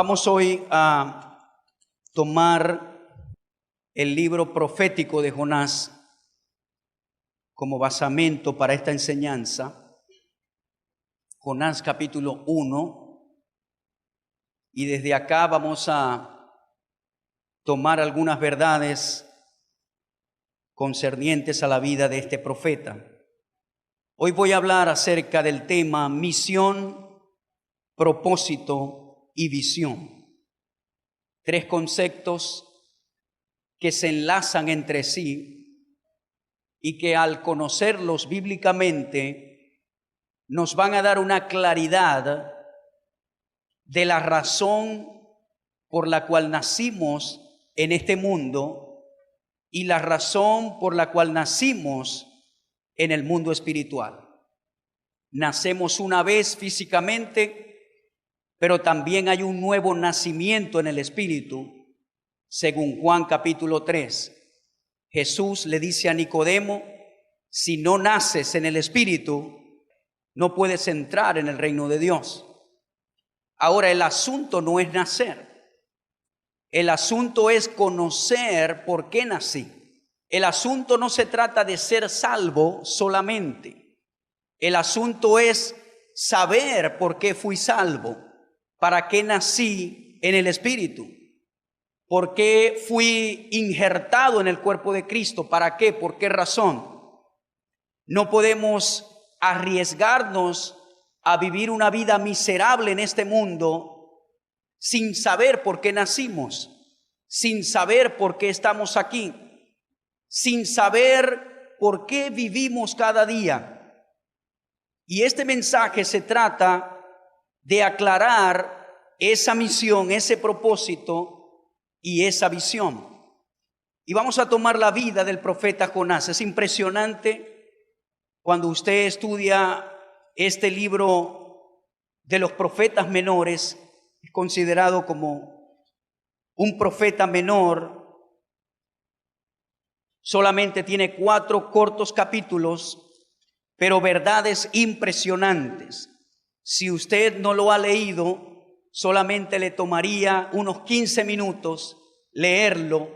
Vamos hoy a tomar el libro profético de Jonás como basamento para esta enseñanza. Jonás capítulo 1. Y desde acá vamos a tomar algunas verdades concernientes a la vida de este profeta. Hoy voy a hablar acerca del tema misión, propósito y visión. Tres conceptos que se enlazan entre sí y que al conocerlos bíblicamente nos van a dar una claridad de la razón por la cual nacimos en este mundo y la razón por la cual nacimos en el mundo espiritual. Nacemos una vez físicamente, pero también hay un nuevo nacimiento en el espíritu, según Juan capítulo 3. Jesús le dice a Nicodemo: si no naces en el espíritu, no puedes entrar en el reino de Dios. Ahora, el asunto no es nacer. El asunto es conocer por qué nací. El asunto no se trata de ser salvo solamente. El asunto es saber por qué fui salvo, para qué nací en el Espíritu, por qué fui injertado en el cuerpo de Cristo, para qué, por qué razón. No podemos arriesgarnos a vivir una vida miserable en este mundo sin saber por qué nacimos, sin saber por qué estamos aquí, sin saber por qué vivimos cada día. Y este mensaje se trata de aclarar esa misión, ese propósito y esa visión. Y vamos a tomar la vida del profeta Jonás. Es impresionante cuando usted estudia este libro de los profetas menores, es considerado como un profeta menor. Solamente tiene 4 cortos capítulos, pero verdades impresionantes. Si usted no lo ha leído, solamente le tomaría unos 15 minutos leerlo,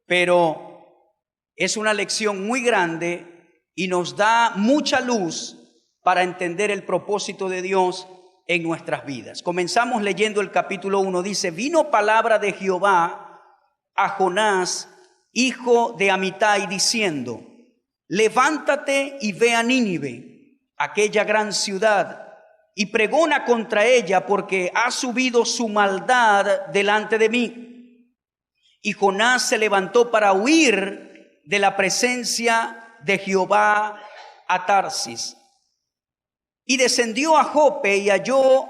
pero es una lección muy grande y nos da mucha luz para entender el propósito de Dios en nuestras vidas. Comenzamos leyendo el capítulo 1. Dice: vino palabra de Jehová a Jonás, hijo de Amitai, diciendo: levántate y ve a Nínive, aquella gran ciudad, y pregona contra ella, porque ha subido su maldad delante de mí. Y Jonás se levantó para huir de la presencia de Jehová a Tarsis. Y descendió a Jope y halló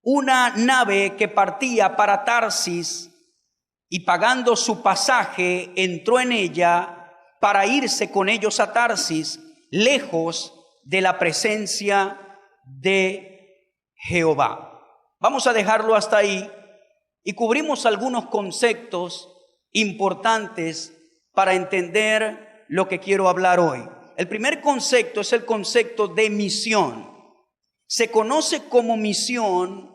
una nave que partía para Tarsis, y pagando su pasaje entró en ella para irse con ellos a Tarsis, lejos de la presencia de Jehová. Vamos a dejarlo hasta ahí y cubrimos algunos conceptos importantes para entender lo que quiero hablar hoy. El primer concepto es el concepto de misión. Se conoce como misión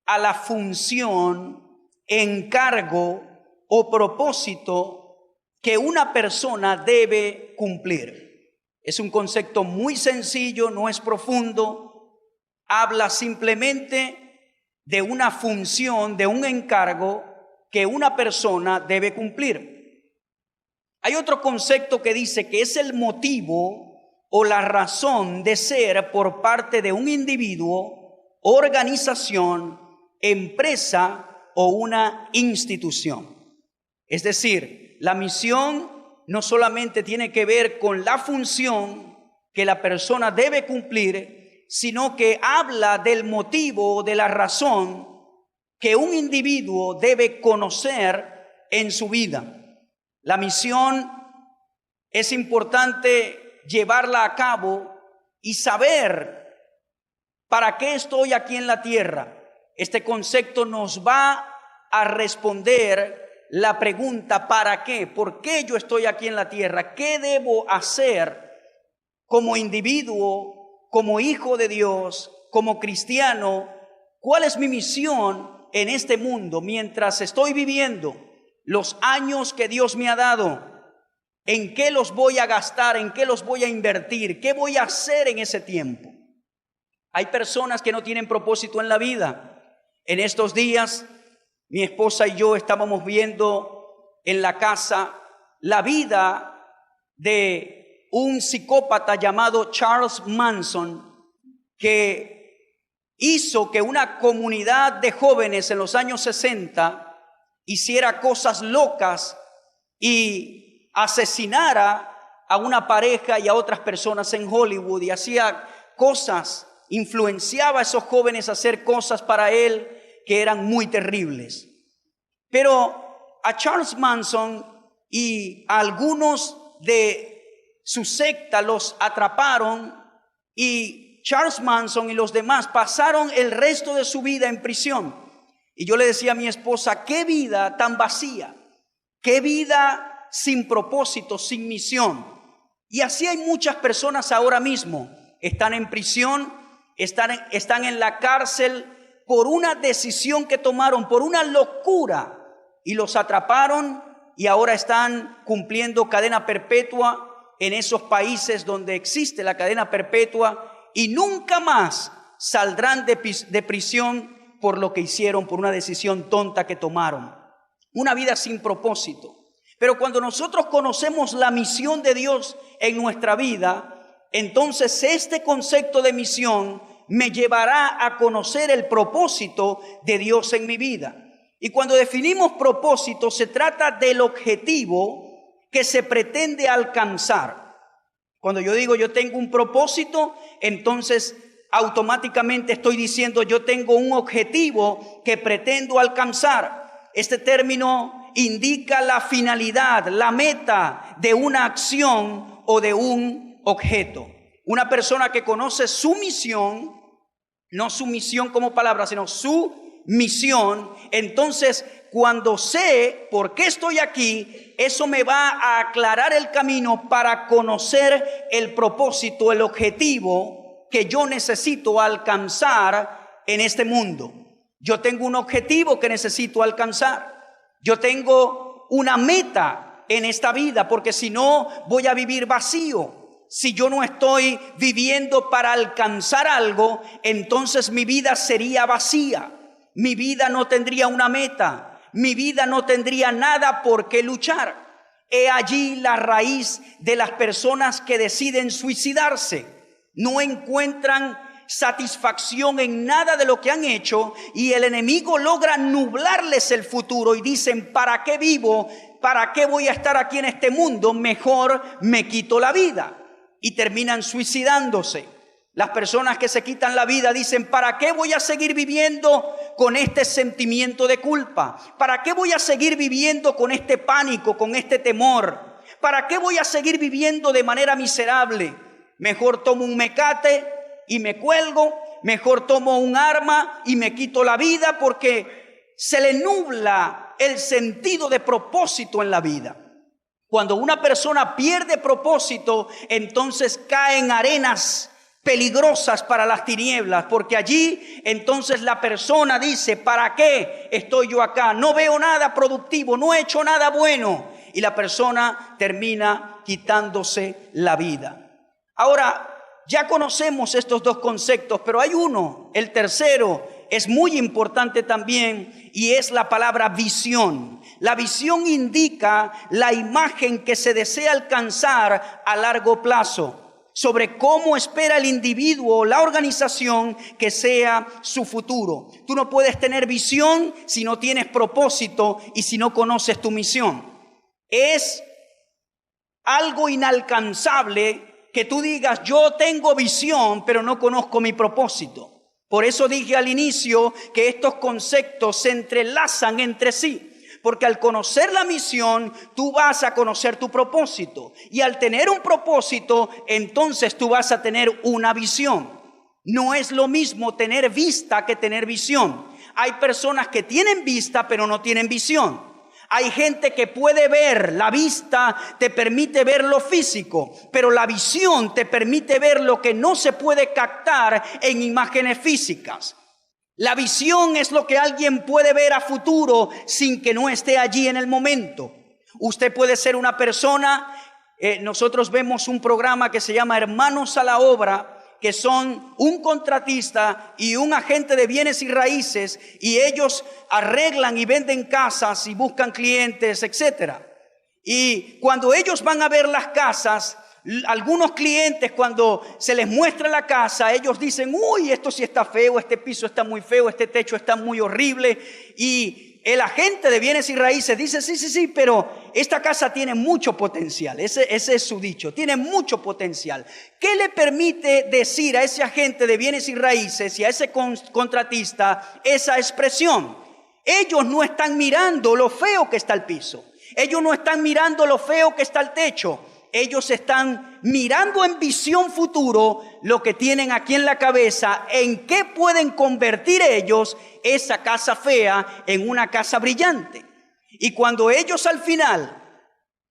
a la función, encargo o propósito que una persona debe cumplir. Es un concepto muy sencillo, no es profundo. Habla simplemente de una función, de un encargo que una persona debe cumplir. Hay otro concepto que dice que es el motivo o la razón de ser por parte de un individuo, organización, empresa o una institución. Es decir, la misión no solamente tiene que ver con la función que la persona debe cumplir, sino que habla del motivo, de la razón que un individuo debe conocer en su vida. La misión es importante llevarla a cabo y saber para qué estoy aquí en la tierra. Este concepto nos va a responder la pregunta: ¿para qué? ¿Por qué yo estoy aquí en la tierra? ¿Qué debo hacer como individuo, como hijo de Dios, como cristiano? ¿Cuál es mi misión en este mundo, mientras estoy viviendo los años que Dios me ha dado, ¿en qué los voy a gastar? ¿En qué los voy a invertir? ¿Qué voy a hacer en ese tiempo? Hay personas que no tienen propósito en la vida. En estos días, mi esposa y yo estábamos viendo en la casa la vida de un psicópata llamado Charles Manson, que hizo que una comunidad de jóvenes en los años 60 hiciera cosas locas y asesinara a una pareja y a otras personas en Hollywood, y hacía cosas, influenciaba a esos jóvenes a hacer cosas para él que eran muy terribles. Pero a Charles Manson y a algunos de su secta los atraparon, y Charles Manson y los demás pasaron el resto de su vida en prisión. Y yo le decía a mi esposa, qué vida tan vacía, qué vida sin propósito, sin misión. Y así hay muchas personas ahora mismo, están en prisión, están en la cárcel por una decisión que tomaron, por una locura, y los atraparon y ahora están cumpliendo cadena perpetua en esos países donde existe la cadena perpetua, y nunca más saldrán de prisión por lo que hicieron, por una decisión tonta que tomaron. Una vida sin propósito. Pero cuando nosotros conocemos la misión de Dios en nuestra vida, entonces este concepto de misión me llevará a conocer el propósito de Dios en mi vida. Y cuando definimos propósito, se trata del objetivo que se pretende alcanzar. Cuando yo digo yo tengo un propósito, entonces automáticamente estoy diciendo yo tengo un objetivo que pretendo alcanzar. Este término indica la finalidad, la meta de una acción o de un objeto. Una persona que conoce su misión, no su misión como palabra, sino su misión, entonces cuando sé por qué estoy aquí, eso me va a aclarar el camino para conocer el propósito, el objetivo que yo necesito alcanzar en este mundo. Yo tengo un objetivo que necesito alcanzar. Yo tengo una meta en esta vida, porque si no voy a vivir vacío. Si yo no estoy viviendo para alcanzar algo, entonces mi vida sería vacía. Mi vida no tendría una meta. Mi vida no tendría nada por qué luchar. He allí la raíz de las personas que deciden suicidarse. No encuentran satisfacción en nada de lo que han hecho, y el enemigo logra nublarles el futuro y dicen, ¿para qué vivo? ¿Para qué voy a estar aquí en este mundo? Mejor me quito la vida. Y terminan suicidándose. Las personas que se quitan la vida dicen, ¿para qué voy a seguir viviendo con este sentimiento de culpa? ¿Para qué voy a seguir viviendo con este pánico, con este temor? ¿Para qué voy a seguir viviendo de manera miserable? Mejor tomo un mecate y me cuelgo, mejor tomo un arma y me quito la vida, porque se le nubla el sentido de propósito en la vida. Cuando una persona pierde propósito, entonces cae en arenas peligrosas para las tinieblas, porque allí entonces la persona dice, ¿para qué estoy yo acá? No veo nada productivo, no he hecho nada bueno, y la persona termina quitándose la vida. Ahora, ya conocemos estos dos conceptos, pero hay uno, el tercero, es muy importante también, y es la palabra visión. La visión indica la imagen que se desea alcanzar a largo plazo, sobre cómo espera el individuo o la organización que sea su futuro. Tú no puedes tener visión si no tienes propósito y si no conoces tu misión. Es algo inalcanzable que tú digas, yo tengo visión, pero no conozco mi propósito. Por eso dije al inicio que estos conceptos se entrelazan entre sí. Porque al conocer la misión, tú vas a conocer tu propósito. Y al tener un propósito, entonces tú vas a tener una visión. No es lo mismo tener vista que tener visión. Hay personas que tienen vista, pero no tienen visión. Hay gente que puede ver, la vista te permite ver lo físico, pero la visión te permite ver lo que no se puede captar en imágenes físicas. La visión es lo que alguien puede ver a futuro sin que no esté allí en el momento. Usted puede ser una persona, nosotros vemos un programa que se llama Hermanos a la Obra, que son un contratista y un agente de bienes y raíces, y ellos arreglan y venden casas y buscan clientes, etcétera. Y cuando ellos van a ver las casas, algunos clientes, cuando se les muestra la casa, ellos dicen: uy, esto sí está feo, este piso está muy feo, este techo está muy horrible. Y el agente de bienes y raíces dice: sí, pero esta casa tiene mucho potencial. Ese es su dicho, tiene mucho potencial. ¿Qué le permite decir a ese agente de bienes y raíces y a ese contratista esa expresión? Ellos no están mirando lo feo que está el piso. Ellos no están mirando lo feo que está el techo. Ellos están mirando en visión futuro lo que tienen aquí en la cabeza, en qué pueden convertir ellos esa casa fea en una casa brillante. Y cuando ellos al final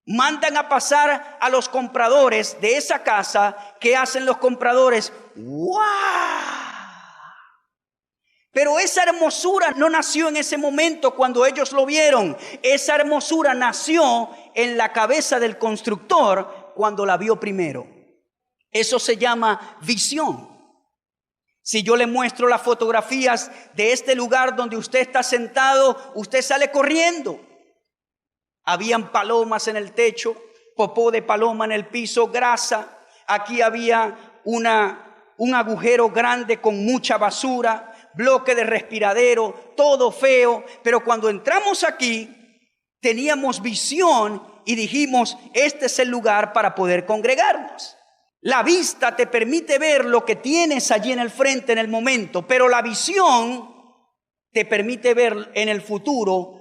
mandan a pasar a los compradores de esa casa, ¿qué hacen los compradores? ¡Wow! Pero esa hermosura no nació en ese momento cuando ellos lo vieron. Esa hermosura nació en la cabeza del constructor cuando la vio primero. Eso se llama visión. Si yo le muestro las fotografías de este lugar donde usted está sentado, usted sale corriendo. Habían palomas en el techo, popó de paloma en el piso, grasa. Aquí había un agujero grande con mucha basura, bloque de respiradero, todo feo. Pero cuando entramos aquí, teníamos visión y dijimos: este es el lugar para poder congregarnos. La vista te permite ver lo que tienes allí en el frente en el momento, pero la visión te permite ver en el futuro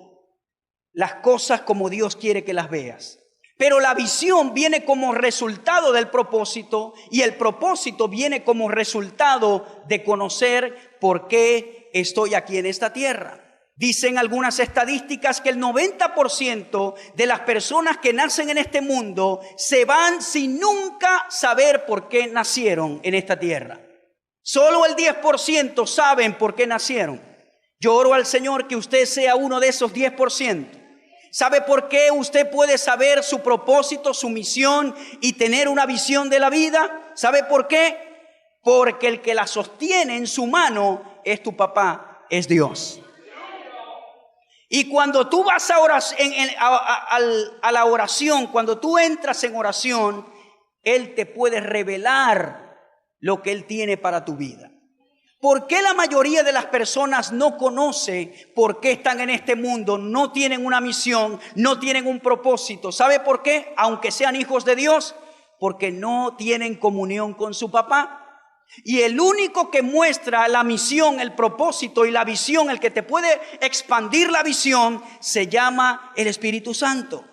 las cosas como Dios quiere que las veas. Pero la visión viene como resultado del propósito, y el propósito viene como resultado de conocer por qué estoy aquí en esta tierra. Dicen algunas estadísticas que el 90% de las personas que nacen en este mundo se van sin nunca saber por qué nacieron en esta tierra. Solo el 10% saben por qué nacieron. Yo oro al Señor que usted sea uno de esos 10%. ¿Sabe por qué usted puede saber su propósito, su misión y tener una visión de la vida? ¿Sabe por qué? Porque el que la sostiene en su mano es tu papá, es Dios. Y cuando tú vas a la oración, cuando tú entras en oración, Él te puede revelar lo que Él tiene para tu vida. ¿Por qué la mayoría de las personas no conoce por qué están en este mundo? No tienen una misión, no tienen un propósito. ¿Sabe por qué? Aunque sean hijos de Dios, porque no tienen comunión con su papá. Y el único que muestra la misión, el propósito y la visión, el que te puede expandir la visión, se llama el Espíritu Santo.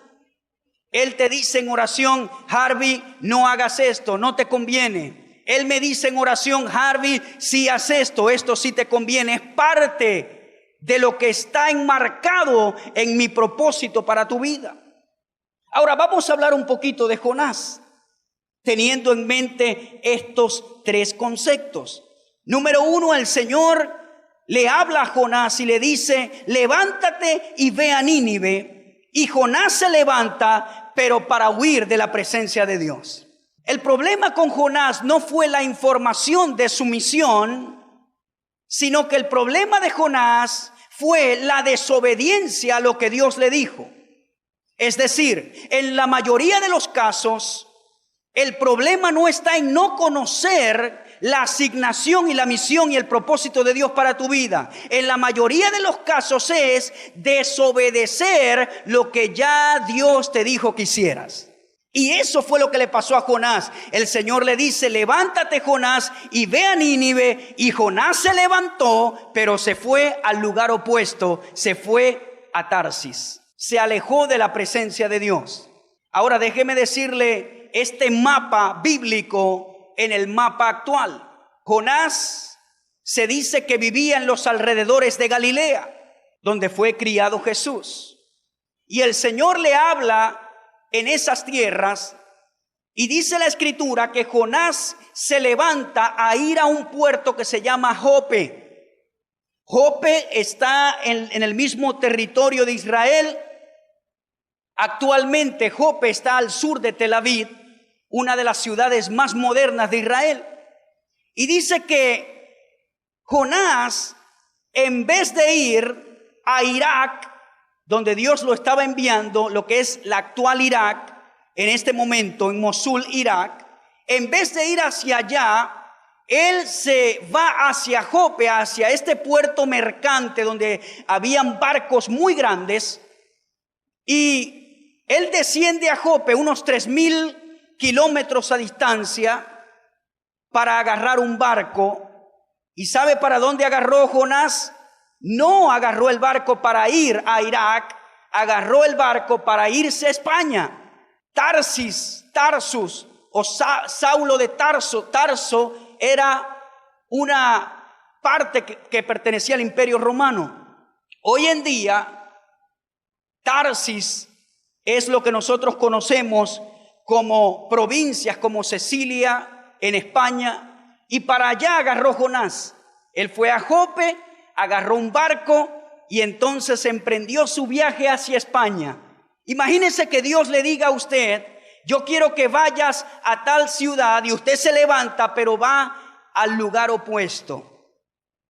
Él te dice en oración: Harvey, no hagas esto, no te conviene. Él me dice en oración: Harvey, si haces esto sí te conviene. Es parte de lo que está enmarcado en mi propósito para tu vida. Ahora vamos a hablar un poquito de Jonás, teniendo en mente estos tres conceptos. Número uno, el Señor le habla a Jonás y le dice: levántate y ve a Nínive. Y Jonás se levanta, pero para huir de la presencia de Dios. El problema con Jonás no fue la información de su misión, sino que el problema de Jonás fue la desobediencia a lo que Dios le dijo. Es decir, en la mayoría de los casos, el problema no está en no conocer la asignación y la misión y el propósito de Dios para tu vida. En la mayoría de los casos es desobedecer lo que ya Dios te dijo que hicieras. Y eso fue lo que le pasó a Jonás. El Señor le dice: levántate, Jonás, y ve a Nínive. Y Jonás se levantó, pero se fue al lugar opuesto. Se fue a Tarsis. Se alejó de la presencia de Dios. Ahora déjeme decirle este mapa bíblico en el mapa actual. Jonás se dice que vivía en los alrededores de Galilea, donde fue criado Jesús. Y el Señor le habla en esas tierras, y dice la Escritura que Jonás se levanta a ir a un puerto que se llama Jope. Jope está en el mismo territorio de Israel. Actualmente Jope está al sur de Tel Aviv, una de las ciudades más modernas de Israel. Y dice que Jonás, en vez de ir a Irak, donde Dios lo estaba enviando, lo que es la actual Irak, en este momento en Mosul, Irak, en vez de ir hacia allá, él se va hacia Jope, hacia este puerto mercante donde habían barcos muy grandes, y él desciende a Jope unos 3,000 kilómetros a distancia para agarrar un barco. ¿Y sabe para dónde agarró Jonás? No agarró el barco para ir a Irak, agarró el barco para irse a España. Tarsus o Saulo de Tarso era una parte que pertenecía al Imperio Romano. Hoy en día, Tarsis es lo que nosotros conocemos como provincias, como Sicilia en España, y para allá agarró Jonás. Él fue a Jope, agarró un barco y entonces emprendió su viaje hacia España. Imagínese que Dios le diga a usted: yo quiero que vayas a tal ciudad, y usted se levanta, pero va al lugar opuesto.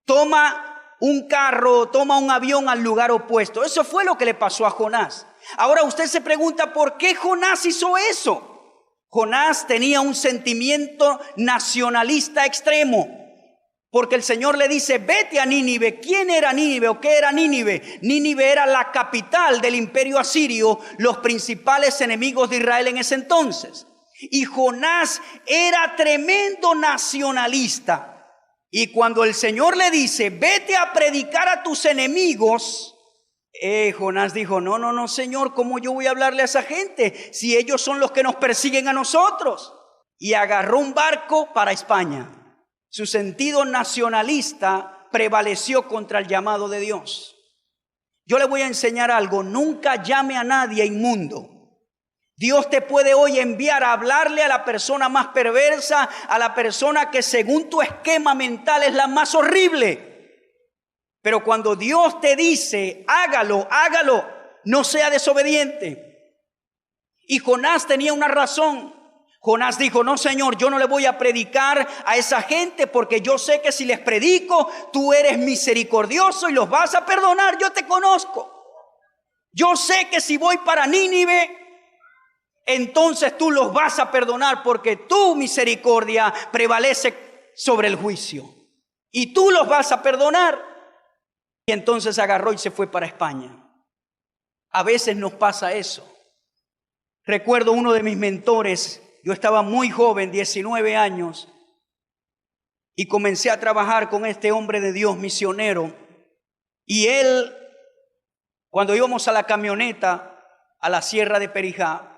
Toma un carro, toma un avión al lugar opuesto. Eso fue lo que le pasó a Jonás. Ahora usted se pregunta, ¿por qué Jonás hizo eso? Jonás tenía un sentimiento nacionalista extremo. Porque el Señor le dice: vete a Nínive. ¿Quién era Nínive o qué era Nínive? Nínive era la capital del imperio asirio, los principales enemigos de Israel en ese entonces. Y Jonás era tremendo nacionalista. Y cuando el Señor le dice: vete a predicar a tus enemigos, Jonás dijo: no, Señor, ¿cómo yo voy a hablarle a esa gente si ellos son los que nos persiguen a nosotros? Y agarró un barco para España. Su sentido nacionalista prevaleció contra el llamado de Dios. Yo le voy a enseñar algo: nunca llame a nadie inmundo. Dios te puede hoy enviar a hablarle a la persona más perversa, a la persona que según tu esquema mental es la más horrible. Pero cuando Dios te dice: hágalo, no sea desobediente. Y Jonás tenía una razón. Jonás dijo: no, Señor, yo no le voy a predicar a esa gente, porque yo sé que si les predico, tú eres misericordioso y los vas a perdonar. Yo te conozco. Yo sé que si voy para Nínive, entonces tú los vas a perdonar, porque tu misericordia prevalece sobre el juicio. Y tú los vas a perdonar. Y entonces agarró y se fue para España. A veces nos pasa eso. Recuerdo uno de mis mentores. Yo estaba muy joven, 19 años, y comencé a trabajar con este hombre de Dios misionero. Y él, cuando íbamos a la camioneta a la sierra de Perijá,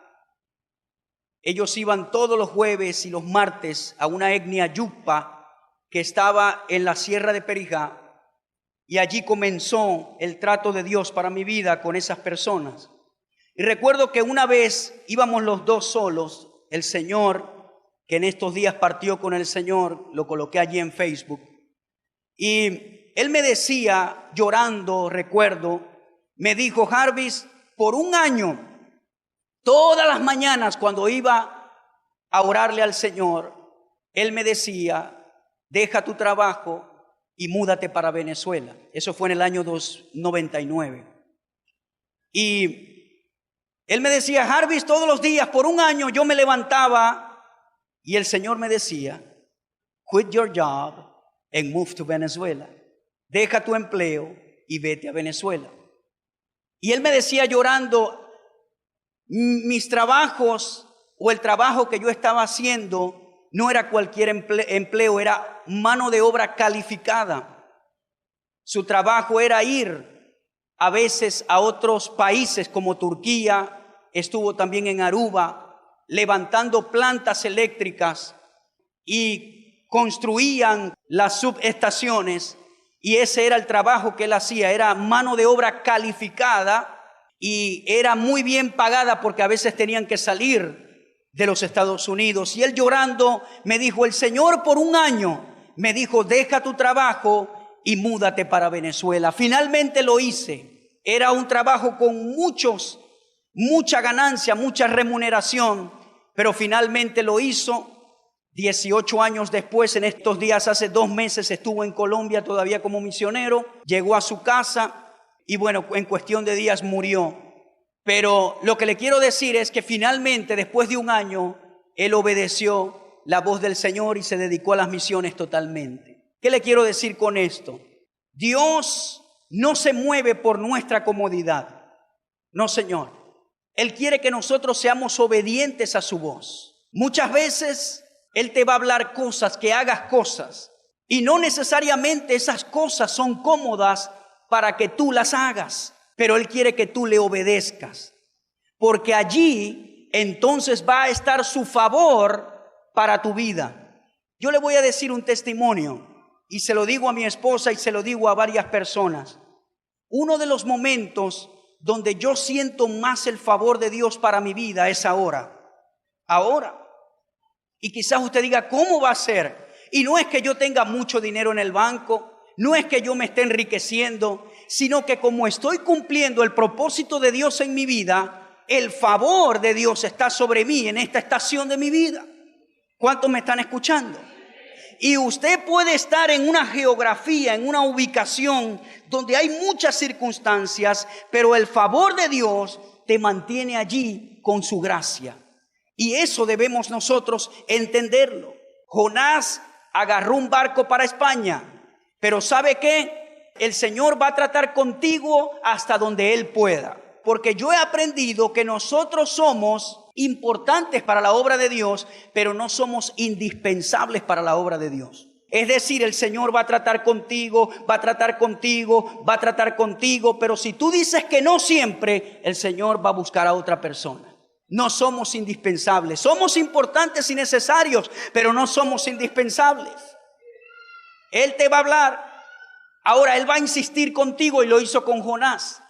ellos iban todos los jueves y los martes a una etnia yupa que estaba en la sierra de Perijá, y allí comenzó el trato de Dios para mi vida con esas personas. Y recuerdo que una vez íbamos los dos solos. El Señor, que en estos días partió con el Señor, lo coloqué allí en Facebook. Y él me decía, llorando, recuerdo, me dijo: Jarvis, por un año, todas las mañanas cuando iba a orarle al Señor, él me decía: deja tu trabajo y múdate para Venezuela. Eso fue en el año 99. Y él me decía: Jarvis, todos los días por un año yo me levantaba y el Señor me decía: quit your job and move to Venezuela. Deja tu empleo y vete a Venezuela. Y él me decía llorando: mis trabajos o el trabajo que yo estaba haciendo no era cualquier empleo, era mano de obra calificada. Su trabajo era ir a veces a otros países como Turquía. Estuvo también en Aruba levantando plantas eléctricas, y construían las subestaciones, y ese era el trabajo que él hacía. Era mano de obra calificada y era muy bien pagada, porque a veces tenían que salir de los Estados Unidos. Y él llorando me dijo: el Señor por un año me dijo: deja tu trabajo y múdate para Venezuela. Finalmente lo hice. Era un trabajo con mucha ganancia, mucha remuneración, pero finalmente lo hizo. 18 años después, en estos días, hace 2 meses, estuvo en Colombia todavía como misionero, llegó a su casa y bueno, en cuestión de días murió. Pero lo que le quiero decir es que finalmente, después de 1 año, él obedeció la voz del Señor y se dedicó a las misiones totalmente. ¿Qué le quiero decir con esto? Dios no se mueve por nuestra comodidad. No, Señor. Él quiere que nosotros seamos obedientes a su voz. Muchas veces Él te va a hablar cosas, que hagas cosas, y no necesariamente esas cosas son cómodas para que tú las hagas, pero Él quiere que tú le obedezcas, porque allí entonces va a estar su favor para tu vida. Yo le voy a decir un testimonio, y se lo digo a mi esposa y se lo digo a varias personas. Uno de los momentos donde yo siento más el favor de Dios para mi vida es ahora. Y quizás usted diga, ¿cómo va a ser? Y no es que yo tenga mucho dinero en el banco, no es que yo me esté enriqueciendo, sino que como estoy cumpliendo el propósito de Dios en mi vida, el favor de Dios está sobre mí en esta estación de mi vida. ¿Cuántos me están escuchando? Y usted puede estar en una geografía, en una ubicación donde hay muchas circunstancias, pero el favor de Dios te mantiene allí con su gracia. Y eso debemos nosotros entenderlo. Jonás agarró un barco para España, pero ¿sabe qué? El Señor va a tratar contigo hasta donde Él pueda. Porque yo he aprendido que nosotros somos importantes para la obra de Dios, pero no somos indispensables para la obra de Dios. Es decir, el Señor va a tratar contigo, va a tratar contigo, va a tratar contigo, pero si tú dices que no siempre, el Señor va a buscar a otra persona. No somos indispensables, somos importantes y necesarios, pero no somos indispensables. Él te va a hablar, ahora Él va a insistir contigo y lo hizo con Jonás.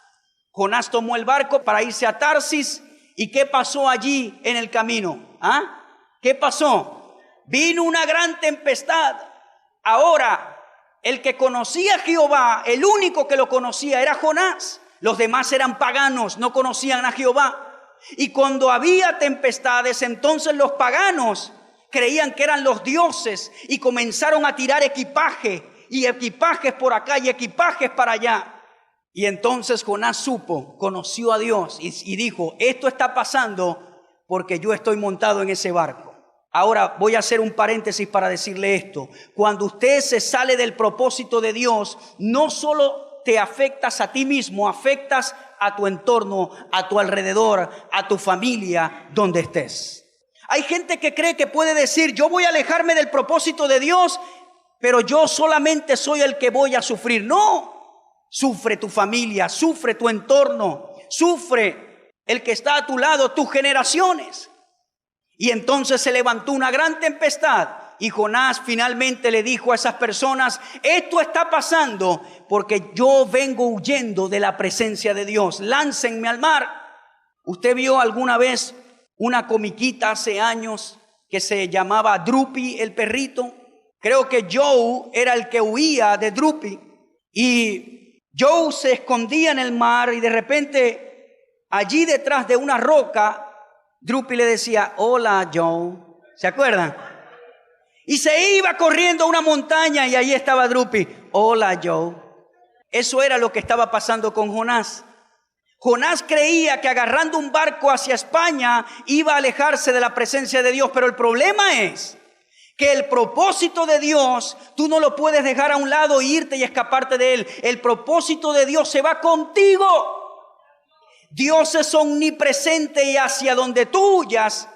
Jonás tomó el barco para irse a Tarsis. ¿Y qué pasó allí en el camino? ¿Qué pasó? Vino una gran tempestad. Ahora, el que conocía a Jehová, el único que lo conocía era Jonás. Los demás eran paganos, no conocían a Jehová. Y cuando había tempestades, entonces los paganos creían que eran los dioses y comenzaron a tirar equipaje, y equipajes por acá y equipajes para allá. Y entonces Jonás conoció a Dios y dijo, esto está pasando porque yo estoy montado en ese barco. Ahora voy a hacer un paréntesis para decirle esto. Cuando usted se sale del propósito de Dios, no solo te afectas a ti mismo, afectas a tu entorno, a tu alrededor, a tu familia, donde estés. Hay gente que cree que puede decir, yo voy a alejarme del propósito de Dios, pero yo solamente soy el que voy a sufrir. No. Sufre tu familia, sufre tu entorno, sufre el que está a tu lado, tus generaciones. Y entonces se levantó una gran tempestad y Jonás finalmente le dijo a esas personas, esto está pasando porque yo vengo huyendo de la presencia de Dios, láncenme al mar. ¿Usted vio alguna vez una comiquita hace años que se llamaba Droopy el perrito? Creo que Joe era el que huía de Droopy y Joe se escondía en el mar y de repente allí detrás de una roca Droopy le decía, hola Joe, ¿se acuerdan? Y se iba corriendo a una montaña y ahí estaba Droopy, hola Joe. Eso era lo que estaba pasando con Jonás. Jonás creía que agarrando un barco hacia España iba a alejarse de la presencia de Dios, pero el problema es que el propósito de Dios, tú no lo puedes dejar a un lado, irte y escaparte de él. El propósito de Dios se va contigo. Dios es omnipresente y hacia donde tú huyas,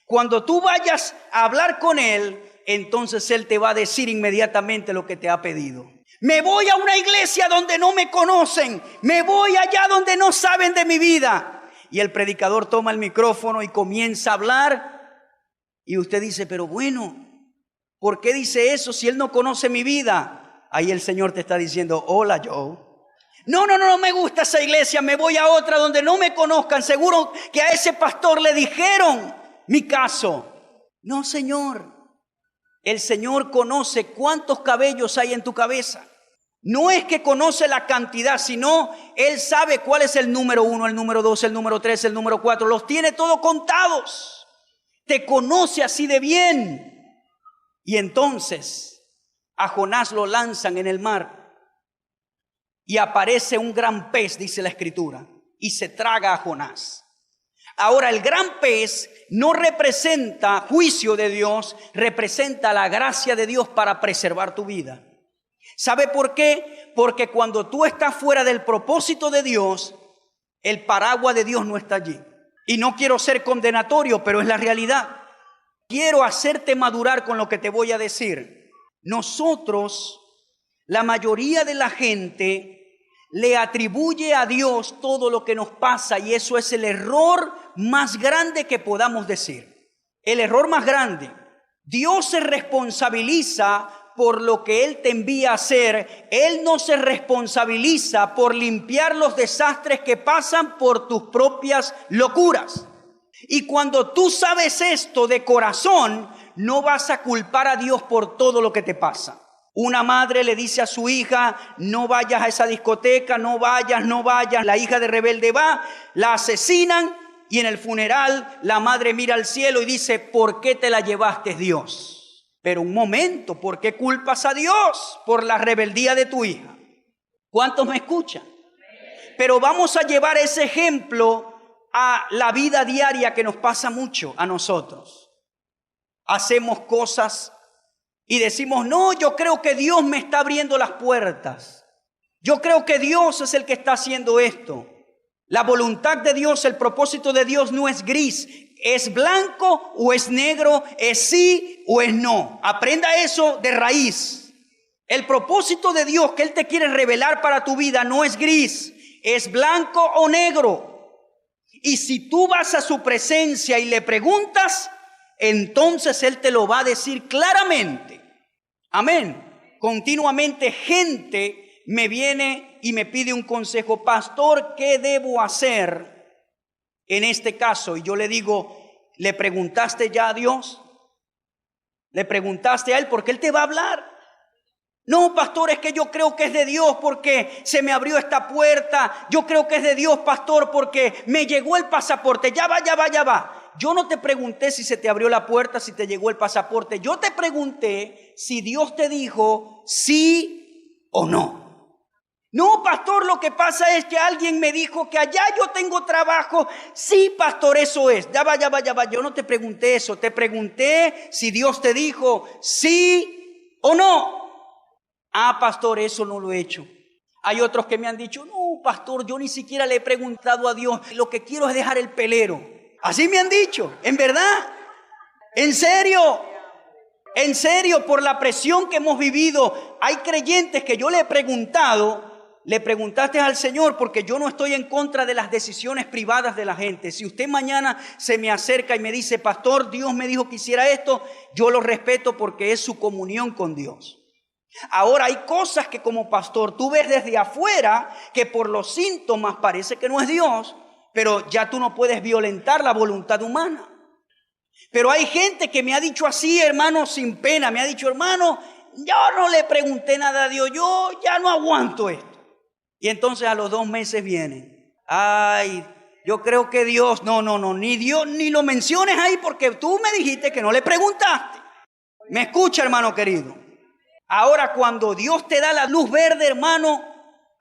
cuando tú vayas a hablar con Él, entonces Él te va a decir inmediatamente lo que te ha pedido. Me voy a una iglesia donde no me conocen, me voy allá donde no saben de mi vida. Y el predicador toma el micrófono y comienza a hablar. Y usted dice, pero bueno, ¿por qué dice eso si él no conoce mi vida? Ahí el Señor te está diciendo, hola Joe. No me gusta esa iglesia, me voy a otra donde no me conozcan. Seguro que a ese pastor le dijeron mi caso. No, Señor. El Señor conoce cuántos cabellos hay en tu cabeza. No es que conoce la cantidad, sino Él sabe cuál es el número 1, el número 2, el número 3, el número 4. Los tiene todos contados. Te conoce así de bien. Y entonces a Jonás lo lanzan en el mar y aparece un gran pez, dice la Escritura, y se traga a Jonás. Ahora, el gran pez no representa juicio de Dios, representa la gracia de Dios para preservar tu vida. ¿Sabe por qué? Porque cuando tú estás fuera del propósito de Dios, el paraguas de Dios no está allí. Y no quiero ser condenatorio, pero es la realidad. Quiero hacerte madurar con lo que te voy a decir. Nosotros, la mayoría de la gente, le atribuye a Dios todo lo que nos pasa, y eso es el error más grande que podamos decir. El error más grande. Dios se responsabiliza por lo que Él te envía a hacer. Él no se responsabiliza por limpiar los desastres que pasan por tus propias locuras. Y cuando tú sabes esto de corazón, no vas a culpar a Dios por todo lo que te pasa. Una madre le dice a su hija: no vayas a esa discoteca, no vayas. La hija de rebelde va, la asesinan, y en el funeral la madre mira al cielo y dice: ¿por qué te la llevaste, Dios? Pero un momento, ¿por qué culpas a Dios por la rebeldía de tu hija? ¿Cuántos me escuchan? Pero vamos a llevar ese ejemplo a la vida diaria que nos pasa mucho a nosotros. Hacemos cosas y decimos: no, yo creo que Dios me está abriendo las puertas. Yo creo que Dios es el que está haciendo esto. La voluntad de Dios, el propósito de Dios no es gris. ¿Es blanco o es negro? ¿Es sí o es no? Aprenda eso de raíz. El propósito de Dios que Él te quiere revelar para tu vida no es gris, es blanco o negro. Y si tú vas a su presencia y le preguntas, entonces Él te lo va a decir claramente. Amén. Continuamente gente me viene y me pide un consejo: pastor, ¿qué debo hacer en este caso? Y yo le digo: ¿le preguntaste ya a Dios? ¿Le preguntaste a Él? Porque Él te va a hablar. No, pastor, es que yo creo que es de Dios porque se me abrió esta puerta. Yo creo que es de Dios, pastor, porque me llegó el pasaporte. Ya va. Yo no te pregunté si se te abrió la puerta, si te llegó el pasaporte. Yo te pregunté si Dios te dijo sí o no. No, pastor, lo que pasa es que alguien me dijo que allá yo tengo trabajo. Sí, pastor, eso es. Ya va. Yo no te pregunté eso. Te pregunté si Dios te dijo sí o no. Ah, pastor, eso no lo he hecho. Hay otros que me han dicho: no, pastor, yo ni siquiera le he preguntado a Dios. Lo que quiero es dejar el pelero. Así me han dicho. ¿En verdad? ¿En serio? En serio, por la presión que hemos vivido. Hay creyentes que yo le he preguntado: ¿le preguntaste al Señor? Porque yo no estoy en contra de las decisiones privadas de la gente. Si usted mañana se me acerca y me dice: pastor, Dios me dijo que hiciera esto, yo lo respeto porque es su comunión con Dios. Ahora, hay cosas que como pastor tú ves desde afuera que por los síntomas parece que no es Dios, pero ya tú no puedes violentar la voluntad humana. Pero hay gente que me ha dicho así, hermano, sin pena, me ha dicho: hermano, yo no le pregunté nada a Dios, yo ya no aguanto esto. Y entonces a los 2 meses vienen: ay, yo creo que Dios, no, ni Dios, ni lo menciones ahí porque tú me dijiste que no le preguntaste. ¿Me escucha, hermano querido? Ahora, cuando Dios te da la luz verde, hermano,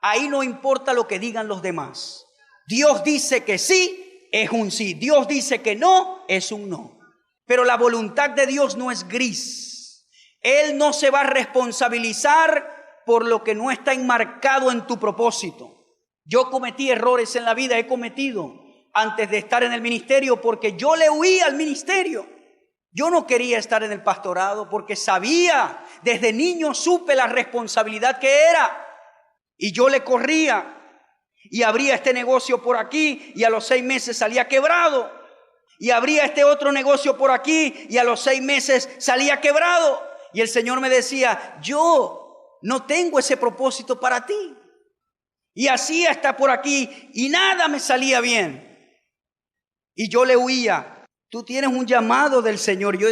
ahí no importa lo que digan los demás. Dios dice que sí, es un sí. Dios dice que no, es un no. Pero la voluntad de Dios no es gris. Él no se va a responsabilizar por lo que no está enmarcado en tu propósito. Yo cometí errores en la vida, he cometido antes de estar en el ministerio, porque yo le huí al ministerio. Yo no quería estar en el pastorado porque sabía, desde niño supe la responsabilidad que era. Y yo le corría y abría este negocio por aquí y a los 6 meses salía quebrado. Y abría este otro negocio por aquí y a los 6 meses salía quebrado. Y el Señor me decía: yo no tengo ese propósito para ti. Y así hasta por aquí y nada me salía bien. Y yo le huía. Tú tienes un llamado del Señor. Yo,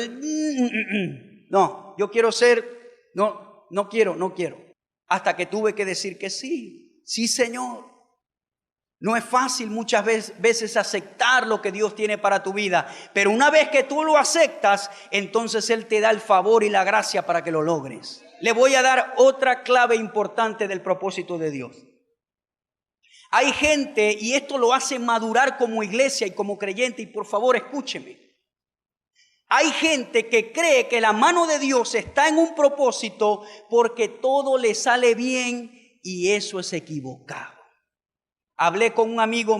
no, yo quiero ser, no quiero. hasta que tuve que decir que sí. Sí, Señor. No es fácil muchas veces aceptar lo que Dios tiene para tu vida, pero una vez que tú lo aceptas, entonces Él te da el favor y la gracia para que lo logres. Le voy a dar otra clave importante del propósito de Dios. Hay gente, y esto lo hace madurar como iglesia y como creyente, y por favor escúcheme. Hay gente que cree que la mano de Dios está en un propósito porque todo le sale bien, y eso es equivocado. Hablé con un amigo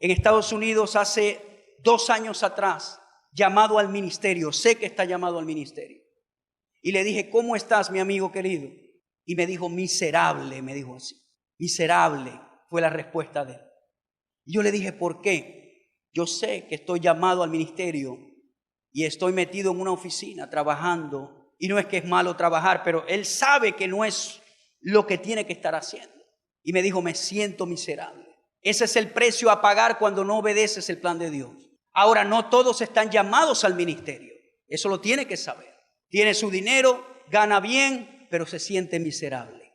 en Estados Unidos hace 2 años atrás, llamado al ministerio. Sé que está llamado al ministerio. Y le dije, ¿cómo estás, mi amigo querido? Y me dijo, miserable, me dijo así. Miserable fue la respuesta de él. Y yo le dije, ¿por qué? Yo sé que estoy llamado al ministerio y estoy metido en una oficina trabajando. Y no es que es malo trabajar, pero él sabe que no es lo que tiene que estar haciendo. Y me dijo, me siento miserable. Ese es el precio a pagar cuando no obedeces el plan de Dios. Ahora, no todos están llamados al ministerio. Eso lo tiene que saber. Tiene su dinero, gana bien, pero se siente miserable.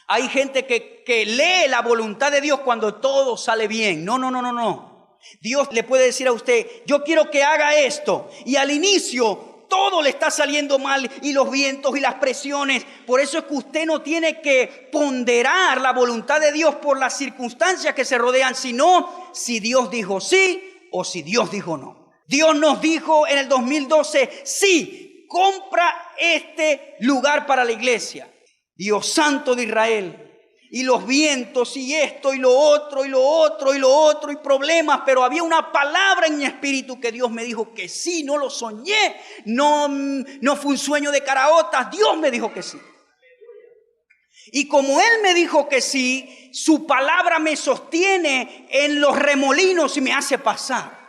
Hay gente que lee la voluntad de Dios cuando todo sale bien. No. Dios le puede decir a usted, yo quiero que haga esto. Y al inicio todo le está saliendo mal, y los vientos y las presiones. Por eso es que usted no tiene que ponderar la voluntad de Dios por las circunstancias que se rodean, sino si Dios dijo sí o si Dios dijo no. Dios nos dijo en el 2012, sí, compra este lugar para la iglesia. Dios Santo de Israel. Y los vientos y esto y lo otro y lo otro y lo otro y problemas, pero había una palabra en mi espíritu que Dios me dijo que sí. No lo soñé, no fue un sueño de caraotas. Dios me dijo que sí. Y como Él me dijo que sí, su palabra me sostiene en los remolinos y me hace pasar.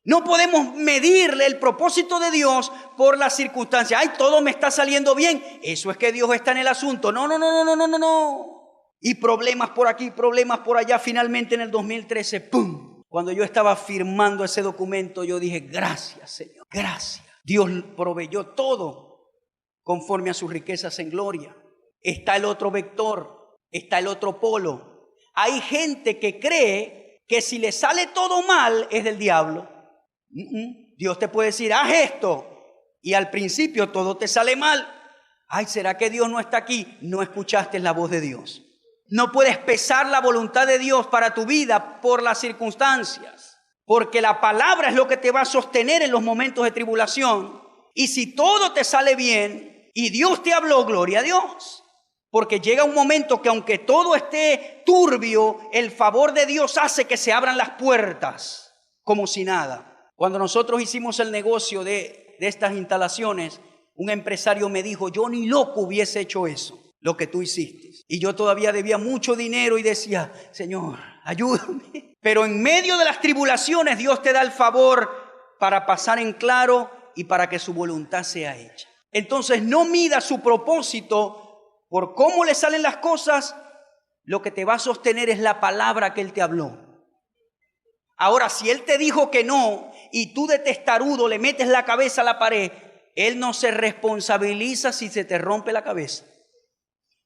No podemos medirle el propósito de Dios por las circunstancias. Ay, todo me está saliendo bien. Eso es que Dios está en el asunto. No. Y problemas por aquí, problemas por allá. Finalmente en el 2013, ¡pum! Cuando yo estaba firmando ese documento, yo dije, gracias, Señor, gracias. Dios proveyó todo conforme a sus riquezas en gloria. Está el otro vector, está el otro polo. Hay gente que cree que si le sale todo mal es del diablo. Dios te puede decir, haz esto, y al principio todo te sale mal. Ay, ¿será que Dios no está aquí? No escuchaste la voz de Dios. No puedes pesar la voluntad de Dios para tu vida por las circunstancias, porque la palabra es lo que te va a sostener en los momentos de tribulación. Y si todo te sale bien y Dios te habló, gloria a Dios, porque llega un momento que aunque todo esté turbio, el favor de Dios hace que se abran las puertas como si nada. Cuando nosotros hicimos el negocio de estas instalaciones, un empresario me dijo, yo ni loco hubiese hecho eso, lo que tú hiciste. Y yo todavía debía mucho dinero y decía, Señor, ayúdame. Pero en medio de las tribulaciones, Dios te da el favor para pasar en claro y para que su voluntad sea hecha. Entonces, no mida su propósito por cómo le salen las cosas. Lo que te va a sostener es la palabra que Él te habló. Ahora, si Él te dijo que no y tú de testarudo le metes la cabeza a la pared, Él no se responsabiliza si se te rompe la cabeza.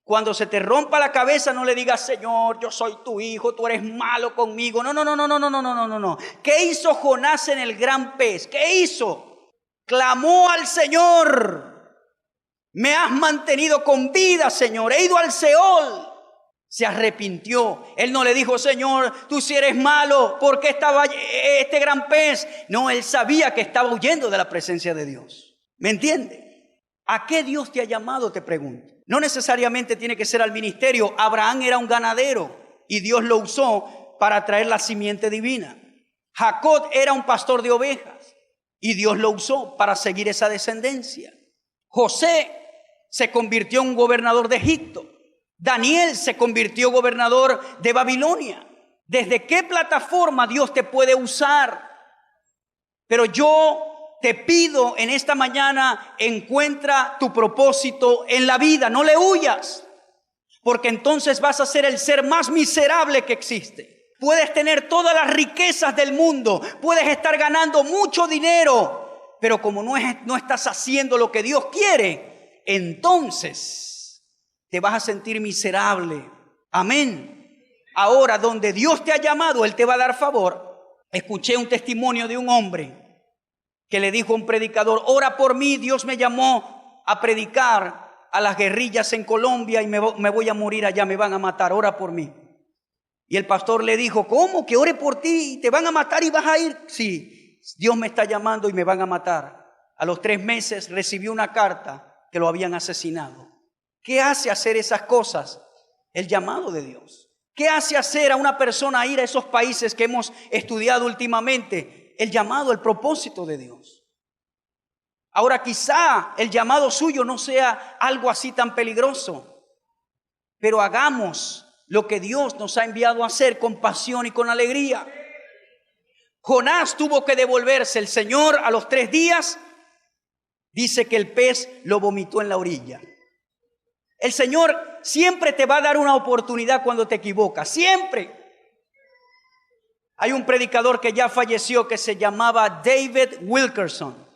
Cuando se te rompa la cabeza, no le digas, Señor, yo soy tu hijo, tú eres malo conmigo. No. ¿Qué hizo Jonás en el gran pez? ¿Qué hizo? Clamó al Señor. Me has mantenido con vida, Señor. He ido al Seol. Se arrepintió. Él no le dijo, Señor, tú sí eres malo, ¿por qué estaba este gran pez? No, él sabía que estaba huyendo de la presencia de Dios. ¿Me entiende? ¿A qué Dios te ha llamado? Te pregunto. No necesariamente tiene que ser al ministerio. Abraham era un ganadero y Dios lo usó para traer la simiente divina. Jacob era un pastor de ovejas y Dios lo usó para seguir esa descendencia. José se convirtió en un gobernador de Egipto. Daniel se convirtió gobernador de Babilonia. ¿Desde qué plataforma Dios te puede usar? Pero yo te pido en esta mañana, encuentra tu propósito en la vida, no le huyas, porque entonces vas a ser el ser más miserable que existe. Puedes tener todas las riquezas del mundo, puedes estar ganando mucho dinero, pero como no estás haciendo lo que Dios quiere, entonces te vas a sentir miserable. Amén. Ahora, donde Dios te ha llamado, Él te va a dar favor. Escuché un testimonio de un hombre que le dijo a un predicador: ora por mí, Dios me llamó a predicar a las guerrillas en Colombia y me voy a morir allá, me van a matar, ora por mí. Y el pastor le dijo: ¿cómo? ¿Que ore por ti y te van a matar y vas a ir? Sí, Dios me está llamando y me van a matar. A los 3 meses recibió una carta que lo habían asesinado. ¿Qué hace hacer esas cosas? El llamado de Dios. ¿Qué hace hacer a una persona ir a esos países que hemos estudiado últimamente? El llamado, el propósito de Dios. Ahora, quizá el llamado suyo no sea algo así tan peligroso, pero hagamos lo que Dios nos ha enviado a hacer con pasión y con alegría. Jonás tuvo que devolverse. El Señor, a los 3 días, dice que el pez lo vomitó en la orilla. El Señor siempre te va a dar una oportunidad cuando te equivocas, siempre. Hay un predicador que ya falleció que se llamaba David Wilkerson.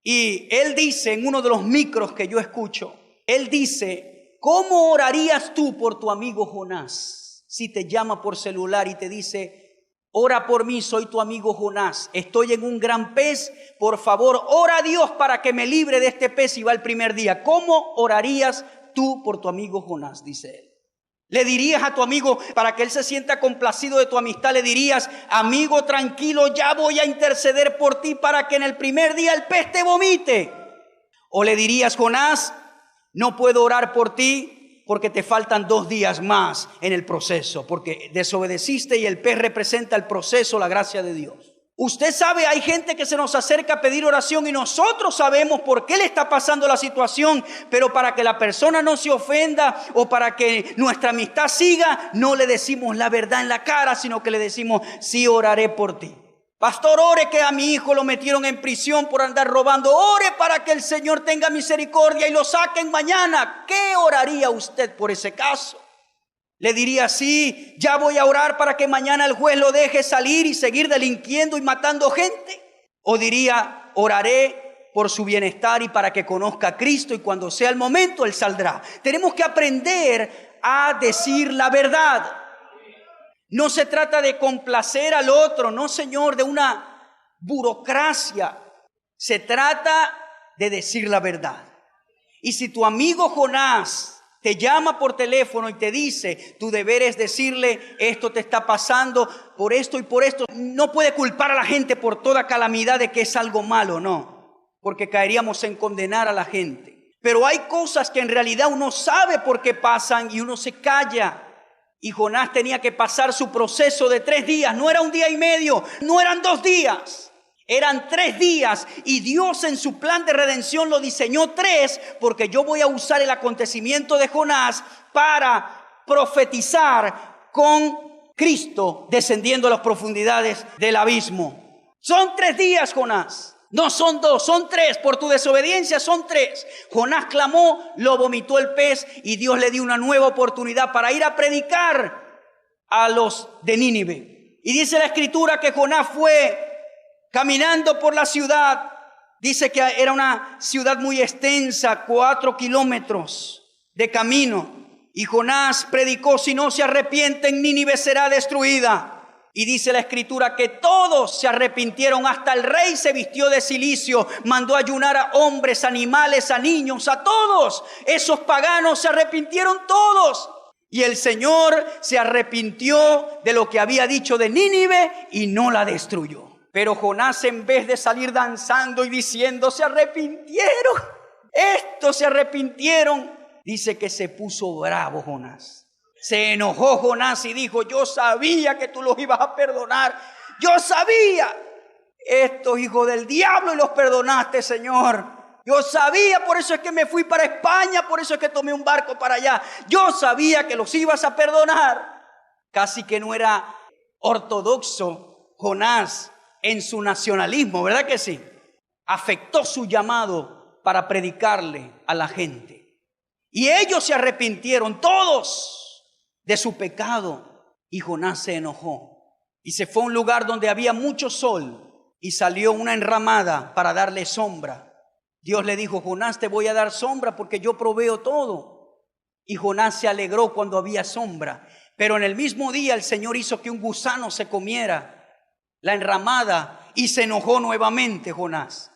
Y él dice, en uno de los micros que yo escucho, él dice: ¿cómo orarías tú por tu amigo Jonás si te llama por celular y te dice: ora por mí, soy tu amigo Jonás, estoy en un gran pez, por favor, ora a Dios para que me libre de este pez y va el primer día? ¿Cómo orarías tú por tu amigo Jonás? Dice él. Le dirías a tu amigo, para que él se sienta complacido de tu amistad, le dirías: amigo, tranquilo, ya voy a interceder por ti para que en el primer día el pez te vomite? O le dirías: Jonás, no puedo orar por ti porque te faltan 2 días más en el proceso, porque desobedeciste y el pez representa el proceso, la gracia de Dios. Usted sabe, hay gente que se nos acerca a pedir oración y nosotros sabemos por qué le está pasando la situación, pero para que la persona no se ofenda o para que nuestra amistad siga, no le decimos la verdad en la cara, sino que le decimos: sí, oraré por ti. Pastor, ore que a mi hijo lo metieron en prisión por andar robando. Ore para que el Señor tenga misericordia y lo saquen mañana. ¿Qué oraría usted por ese caso? Le diría: sí, ya voy a orar para que mañana el juez lo deje salir y seguir delinquiendo y matando gente. O diría: oraré por su bienestar y para que conozca a Cristo y cuando sea el momento él saldrá. Tenemos que aprender a decir la verdad. No se trata de complacer al otro, no, señor, de una burocracia. Se trata de decir la verdad. Y si tu amigo Jonás te llama por teléfono y te dice: tu deber es decirle: esto te está pasando por esto y por esto. No puede culpar a la gente por toda calamidad de que es algo malo, no, porque caeríamos en condenar a la gente. Pero hay cosas que en realidad uno sabe por qué pasan y uno se calla. Y Jonás tenía que pasar su proceso de 3 días. No era 1 día y medio, no eran 2 días. Eran 3 días y Dios en su plan de redención lo diseñó 3, porque yo voy a usar el acontecimiento de Jonás para profetizar con Cristo descendiendo a las profundidades del abismo. Son 3 días, Jonás. No son 2, son 3. Por tu desobediencia son 3. Jonás clamó, lo vomitó el pez y Dios le dio una nueva oportunidad para ir a predicar a los de Nínive. Y dice la escritura que Jonás fue caminando por la ciudad. Dice que era una ciudad muy extensa, 4 kilómetros de camino. Y Jonás predicó: si no se arrepienten, Nínive será destruida. Y dice la escritura que todos se arrepintieron, hasta el rey se vistió de cilicio, mandó ayunar a hombres, animales, a niños, a todos. Esos paganos se arrepintieron todos. Y el Señor se arrepintió de lo que había dicho de Nínive y no la destruyó. Pero Jonás, en vez de salir danzando y diciendo: se arrepintieron, estos se arrepintieron, dice que se puso bravo Jonás. Se enojó Jonás y dijo: yo sabía que tú los ibas a perdonar. Yo sabía. Estos hijos del diablo y los perdonaste, Señor. Yo sabía, por eso es que me fui para España, por eso es que tomé un barco para allá. Yo sabía que los ibas a perdonar. Casi que no era ortodoxo Jonás en su nacionalismo, ¿verdad que sí? Afectó su llamado para predicarle a la gente. Y ellos se arrepintieron todos de su pecado. Y Jonás se enojó y se fue a un lugar donde había mucho sol y salió una enramada para darle sombra. Dios le dijo: Jonás, te voy a dar sombra porque yo proveo todo. Y Jonás se alegró cuando había sombra. Pero en el mismo día el Señor hizo que un gusano se comiera la enramada y se enojó nuevamente Jonás.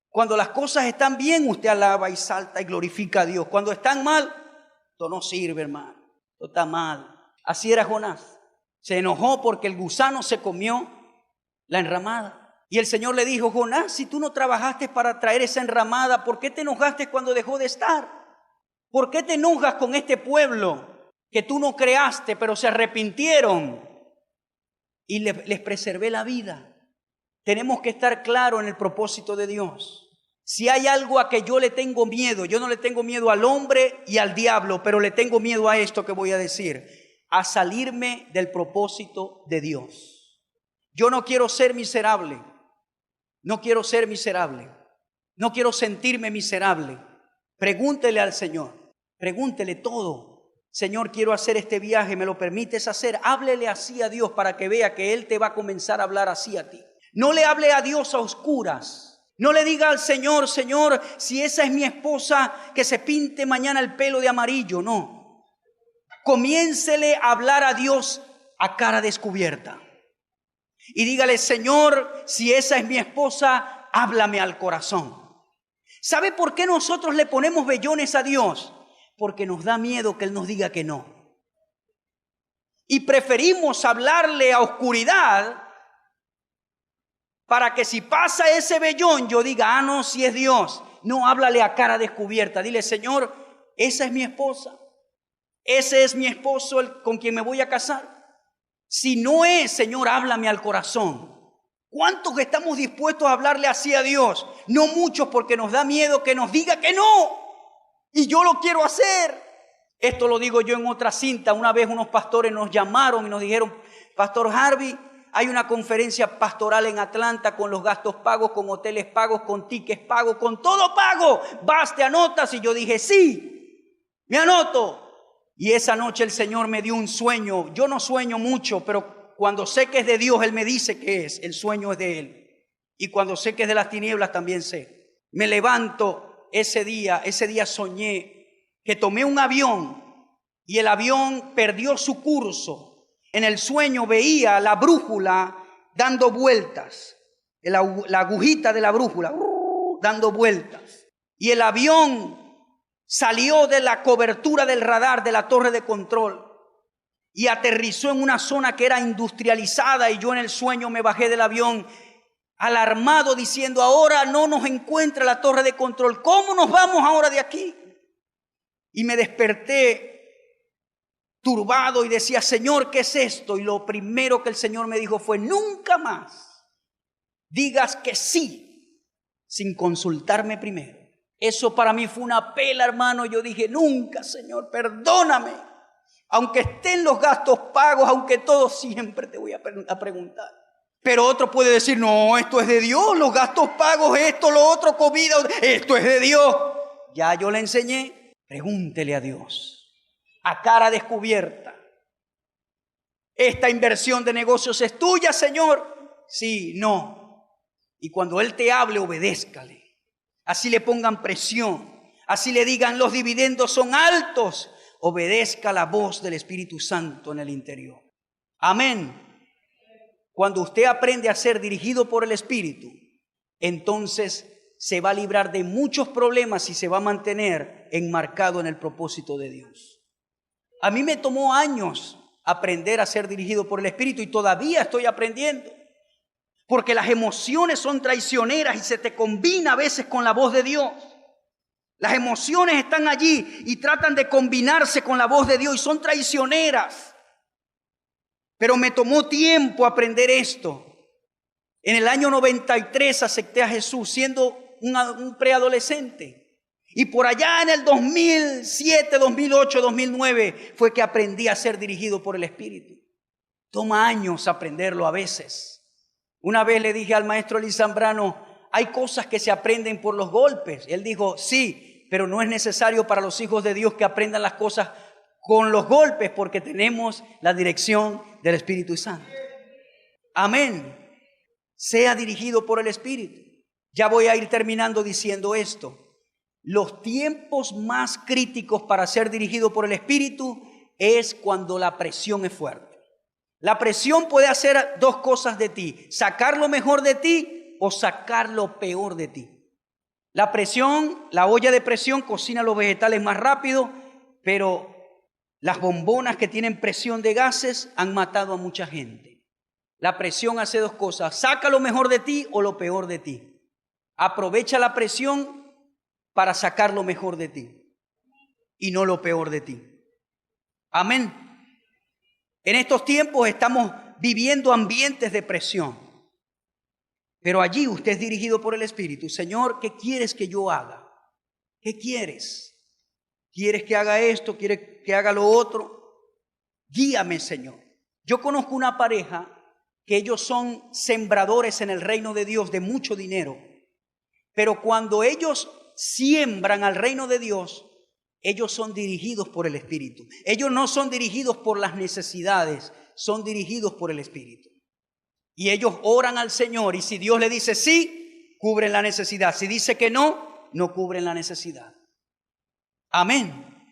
Cuando las cosas están bien, usted alaba y salta y glorifica a Dios. Cuando están mal, esto no sirve, hermano. Esto está mal. Así era Jonás. Se enojó porque el gusano se comió la enramada. Y el Señor le dijo: Jonás, si tú no trabajaste para traer esa enramada, ¿por qué te enojaste cuando dejó de estar? ¿Por qué te enojas con este pueblo que tú no creaste, pero se arrepintieron? Y les preservé la vida. Tenemos que estar claros en el propósito de Dios. Si hay algo a que yo le tengo miedo, yo no le tengo miedo al hombre y al diablo, pero le tengo miedo a esto que voy a decir: a salirme del propósito de Dios. Yo no quiero ser miserable. No quiero ser miserable. No quiero sentirme miserable. Pregúntele al Señor. Pregúntele todo. Señor, quiero hacer este viaje, ¿me lo permites hacer? Háblele así a Dios para que vea que Él te va a comenzar a hablar así a ti. No le hable a Dios a oscuras. No le diga al Señor: Señor, si esa es mi esposa, que se pinte mañana el pelo de amarillo. No. Comiéncele a hablar a Dios a cara descubierta. Y dígale: Señor, si esa es mi esposa, háblame al corazón. ¿Sabe por qué nosotros le ponemos vellones a Dios? Porque nos da miedo que Él nos diga que no. Y preferimos hablarle a oscuridad para que si pasa ese vellón yo diga: ah, no, si es Dios. No, háblale a cara descubierta. Dile: Señor, esa es mi esposa. Ese es mi esposo con quien me voy a casar. Si no es, Señor, háblame al corazón. ¿Cuántos estamos dispuestos a hablarle así a Dios? No muchos, porque nos da miedo que nos diga que no. Y yo lo quiero hacer. Esto lo digo yo en otra cinta. Una vez unos pastores nos llamaron y nos dijeron: Pastor Harvey, hay una conferencia pastoral en Atlanta con los gastos pagos, con hoteles pagos, con tickets pagos, con todo pago. Vas, te anotas. Y yo dije: sí, me anoto. Y esa noche el Señor me dio un sueño. Yo no sueño mucho, pero cuando sé que es de Dios, Él me dice que es. El sueño es de Él. Y cuando sé que es de las tinieblas, también sé. Me levanto ese día soñé que tomé un avión y el avión perdió su curso. En el sueño veía la brújula dando vueltas. La agujita de la brújula dando vueltas. Y el avión salió de la cobertura del radar de la torre de control y aterrizó en una zona que era industrializada, y yo en el sueño me bajé del avión alarmado diciendo: ahora no nos encuentra la torre de control, ¿cómo nos vamos ahora de aquí? Y me desperté turbado y decía: Señor, ¿qué es esto? Y lo primero que el Señor me dijo fue: nunca más digas que sí sin consultarme primero. Eso para mí fue una pela, hermano. Yo dije: nunca, Señor, perdóname. Aunque estén los gastos pagos, aunque todo, siempre te voy a preguntar. Pero otro puede decir: no, esto es de Dios, los gastos pagos, esto, lo otro, comida, esto es de Dios. Ya yo le enseñé. Pregúntele a Dios a cara descubierta: ¿esta inversión de negocios es tuya, Señor? Sí, no. Y cuando Él te hable, obedézcale. Así le pongan presión, así le digan: los dividendos son altos, obedezca la voz del Espíritu Santo en el interior. Amén. Cuando usted aprende a ser dirigido por el Espíritu, entonces se va a librar de muchos problemas y se va a mantener enmarcado en el propósito de Dios. A mí me tomó años aprender a ser dirigido por el Espíritu y todavía estoy aprendiendo. Porque las emociones son traicioneras y se te combina a veces con la voz de Dios. Las emociones están allí y tratan de combinarse con la voz de Dios y son traicioneras. Pero me tomó tiempo aprender esto. En el año 93 acepté a Jesús siendo un preadolescente. Y por allá en el 2007, 2008, 2009 fue que aprendí a ser dirigido por el Espíritu. Toma años aprenderlo a veces. Una vez le dije al maestro Eli Zambrano: hay cosas que se aprenden por los golpes. Él dijo: sí, pero no es necesario para los hijos de Dios que aprendan las cosas con los golpes, porque tenemos la dirección del Espíritu Santo. Amén. Sea dirigido por el Espíritu. Ya voy a ir terminando diciendo esto. Los tiempos más críticos para ser dirigido por el Espíritu es cuando la presión es fuerte. La presión puede hacer dos cosas de ti: sacar lo mejor de ti o sacar lo peor de ti. La presión, la olla de presión cocina los vegetales más rápido, pero las bombonas que tienen presión de gases han matado a mucha gente. La presión hace dos cosas: saca lo mejor de ti o lo peor de ti. Aprovecha la presión para sacar lo mejor de ti y no lo peor de ti. Amén. En estos tiempos estamos viviendo ambientes de presión, pero allí usted es dirigido por el Espíritu. Señor, ¿qué quieres que yo haga? ¿Qué quieres? ¿Quieres que haga esto? ¿Quieres que haga lo otro? Guíame, Señor. Yo conozco una pareja que ellos son sembradores en el reino de Dios de mucho dinero, pero cuando ellos siembran al reino de Dios, ellos son dirigidos por el Espíritu. Ellos no son dirigidos por las necesidades, son dirigidos por el Espíritu. Y ellos oran al Señor, y si Dios le dice sí, cubren la necesidad. Si dice que no, no cubren la necesidad. Amén.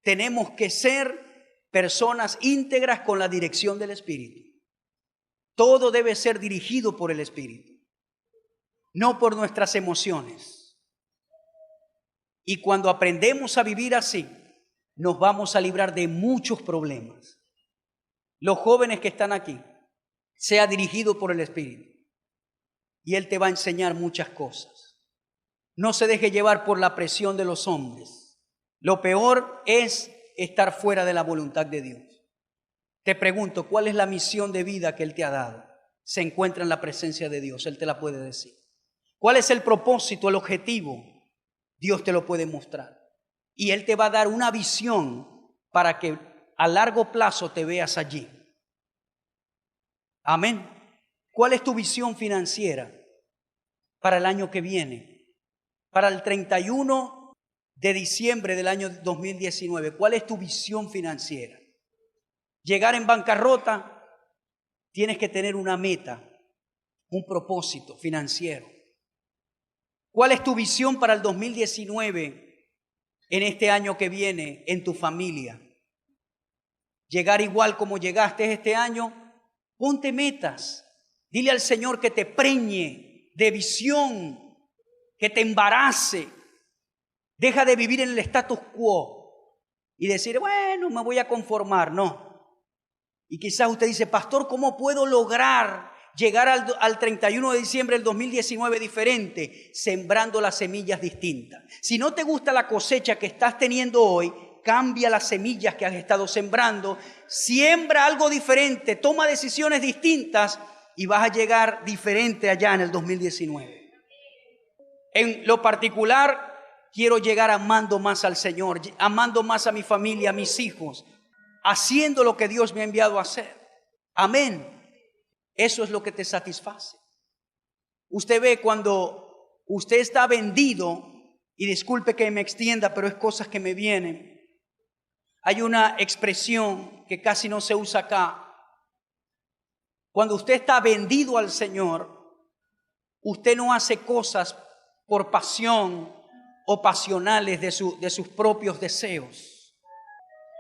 Tenemos que ser personas íntegras con la dirección del Espíritu. Todo debe ser dirigido por el Espíritu, no por nuestras emociones. Y cuando aprendemos a vivir así, nos vamos a librar de muchos problemas. Los jóvenes que están aquí, sea dirigido por el Espíritu y Él te va a enseñar muchas cosas. No se deje llevar por la presión de los hombres. Lo peor es estar fuera de la voluntad de Dios. Te pregunto, ¿cuál es la misión de vida que Él te ha dado? Se encuentra en la presencia de Dios, Él te la puede decir. ¿Cuál es el propósito, el objetivo? Dios te lo puede mostrar. Y Él te va a dar una visión para que a largo plazo te veas allí. Amén. ¿Cuál es tu visión financiera para el año que viene? Para el 31 de diciembre del año 2019, ¿cuál es tu visión financiera? Llegar en bancarrota, tienes que tener una meta, un propósito financiero. ¿Cuál es tu visión para el 2019 en este año que viene en tu familia? Llegar igual como llegaste este año. Ponte metas. Dile al Señor que te preñe de visión, que te embarace. Deja de vivir en el status quo y decir, bueno, me voy a conformar. No. Y quizás usted dice, pastor, ¿cómo puedo lograr llegar al 31 de diciembre del 2019 diferente? Sembrando las semillas distintas. Si no te gusta la cosecha que estás teniendo hoy, cambia las semillas que has estado sembrando, siembra algo diferente, toma decisiones distintas y vas a llegar diferente allá en el 2019. En lo particular, quiero llegar amando más al Señor, amando más a mi familia, a mis hijos, haciendo lo que Dios me ha enviado a hacer. Amén. Eso es lo que te satisface. Usted ve cuando usted está vendido, y disculpe que me extienda, pero es cosas que me vienen. Hay una expresión que casi no se usa acá. Cuando usted está vendido al Señor, usted no hace cosas por pasión o pasionales de sus propios deseos.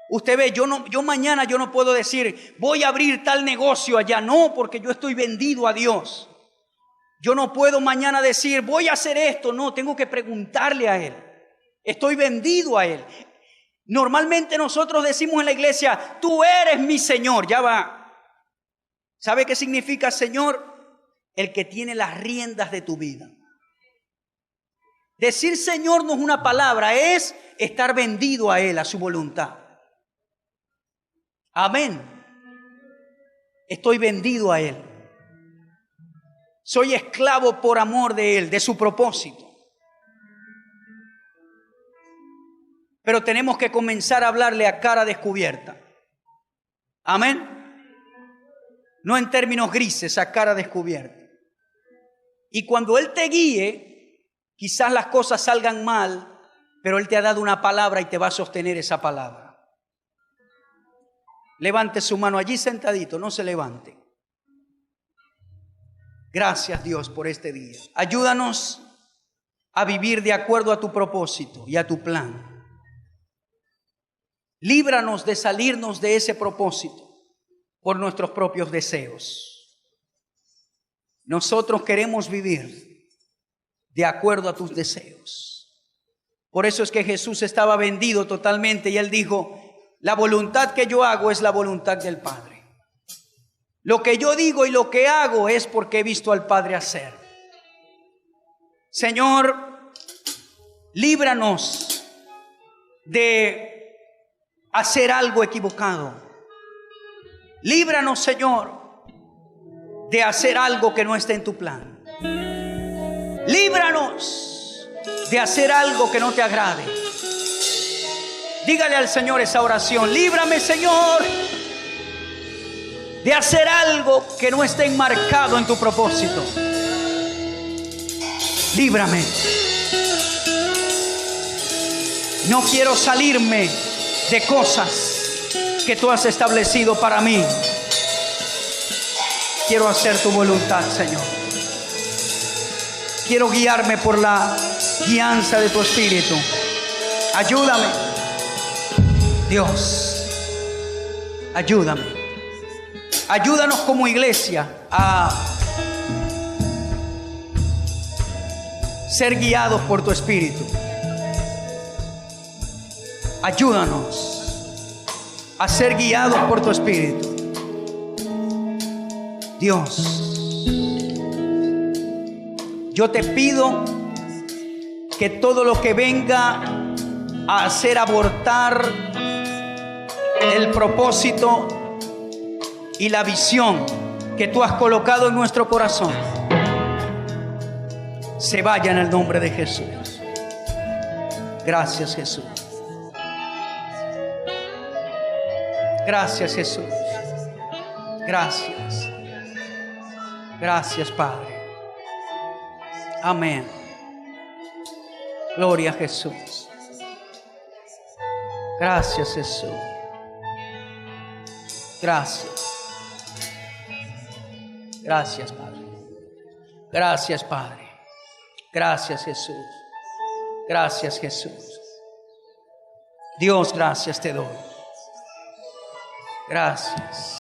Usted ve, yo mañana no puedo decir, voy a abrir tal negocio allá. No, porque yo estoy vendido a Dios. Yo no puedo mañana decir, voy a hacer esto. No, tengo que preguntarle a Él. Estoy vendido a Él. Normalmente nosotros decimos en la iglesia, tú eres mi Señor. Ya va. ¿Sabe qué significa Señor? El que tiene las riendas de tu vida. Decir Señor no es una palabra, es estar vendido a Él, a su voluntad. Amén. Estoy vendido a Él. Soy esclavo por amor de Él, de su propósito. Pero tenemos que comenzar a hablarle a cara descubierta. Amén. No en términos grises, a cara descubierta. Y cuando Él te guíe, quizás las cosas salgan mal, pero Él te ha dado una palabra y te va a sostener esa palabra. Levante su mano allí sentadito, no se levante. Gracias, Dios, por este día. Ayúdanos a vivir de acuerdo a tu propósito y a tu plan. Líbranos de salirnos de ese propósito por nuestros propios deseos. Nosotros queremos vivir de acuerdo a tus deseos. Por eso es que Jesús estaba vendido totalmente y Él dijo: la voluntad que yo hago es la voluntad del Padre. Lo que yo digo y lo que hago es porque he visto al Padre hacer. Señor, líbranos de hacer algo equivocado. Líbranos, Señor, de hacer algo que no esté en tu plan. Líbranos de hacer algo que no te agrade. Dígale al Señor esa oración: líbrame, Señor, de hacer algo que no esté enmarcado en tu propósito. Líbrame. No quiero salirme de cosas que tú has establecido para mí. Quiero hacer tu voluntad, Señor. Quiero guiarme por la guianza de tu Espíritu. Ayúdame, Dios. Ayúdame. Ayúdanos como iglesia a ser guiados por tu Espíritu. Ayúdanos a ser guiados por tu Espíritu. Dios, yo te pido que todo lo que venga a hacer abortar el propósito y la visión que tú has colocado en nuestro corazón se vaya en el nombre de Jesús. Gracias, Jesús. Gracias, Jesús. Gracias. Gracias, Padre. Amén. Gloria a Jesús. Gracias, Jesús. Gracias. Gracias, Padre. Gracias, Padre. Gracias, Jesús. Gracias, Jesús. Dios, gracias te doy. Gracias.